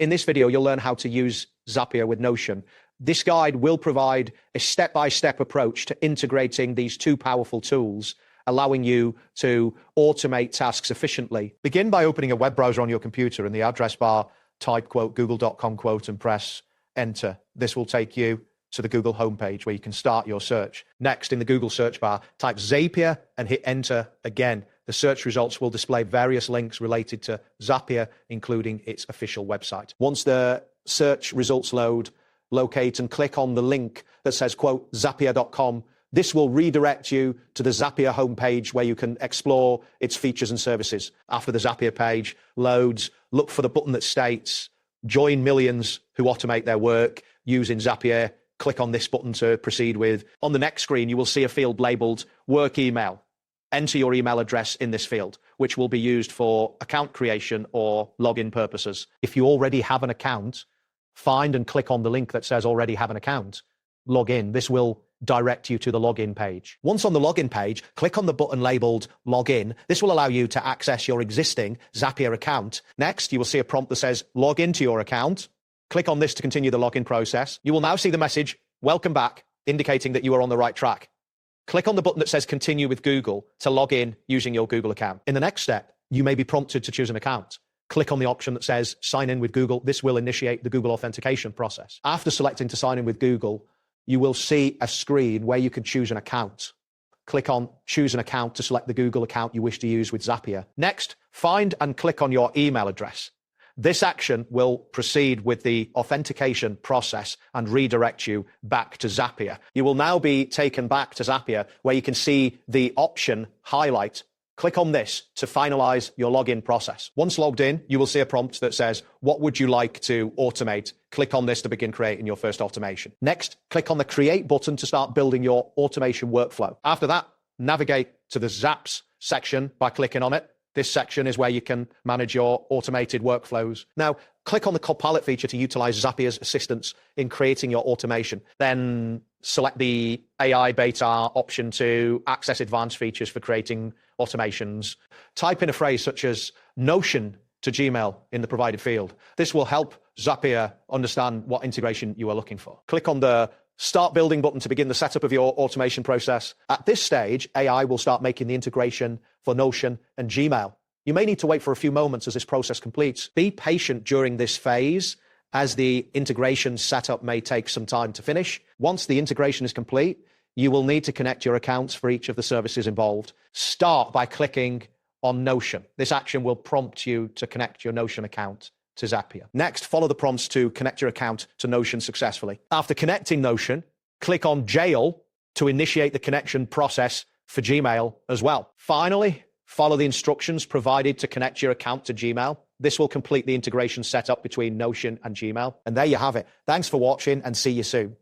In this video, you'll learn how to use Zapier with Notion. This guide will provide a step-by-step approach to integrating these two powerful tools, allowing you to automate tasks efficiently. Begin by opening a web browser on your computer. In the address bar, type google.com and press enter. This will take you to the Google homepage where you can start your search. Next, in the Google search bar, type Zapier and hit enter again. The search results will display various links related to Zapier, including its official website. Once the search results load, locate and click on the link that says, quote, zapier.com. This will redirect you to the Zapier homepage where you can explore its features and services. After the Zapier page loads, look for the button that states, join millions who automate their work using Zapier. Click on this button to proceed with. On the next screen, you will see a field labeled work email. Enter your email address in this field, which will be used for account creation or login purposes. If you already have an account, find and click on the link that says already have an account. Log in. This will direct you to the login page. Once on the login page, click on the button labeled login. This will allow you to access your existing Zapier account. Next, you will see a prompt that says log into your account. Click on this to continue the login process. You will now see the message, welcome back, indicating that you are on the right track. Click on the button that says continue with Google to log in using your Google account. In the next step, you may be prompted to choose an account. Click on the option that says sign in with Google. This will initiate the Google authentication process. After selecting to sign in with Google, you will see a screen where you can choose an account. Click on choose an account to select the Google account you wish to use with Zapier. Next, find and click on your email address. This action will proceed with the authentication process and redirect you back to Zapier. You will now be taken back to Zapier where you can see the option highlight. Click on this to finalize your login process. Once logged in, you will see a prompt that says, what would you like to automate? Click on this to begin creating your first automation. Next, click on the create button to start building your automation workflow. After that, navigate to the Zaps section by clicking on it. This section is where you can manage your automated workflows. Now, click on the Copilot feature to utilize Zapier's assistance in creating your automation. Then select the AI beta option to access advanced features for creating automations. Type in a phrase such as Notion to Gmail in the provided field. This will help Zapier understand what integration you are looking for. Click on the Start Building button to begin the setup of your automation process. At this stage, AI will start making the integration for Notion and Gmail. You may need to wait for a few moments as this process completes. Be patient during this phase, as the integration setup may take some time to finish. Once the integration is complete, you will need to connect your accounts for each of the services involved. Start by clicking on Notion. This action will prompt you to connect your Notion account to Zapier. Next, follow the prompts to connect your account to Notion successfully. After connecting Notion, click on Jail to initiate the connection process for Gmail as well. Finally, follow the instructions provided to connect your account to Gmail. This will complete the integration setup between Notion and Gmail. And there you have it. Thanks for watching and see you soon.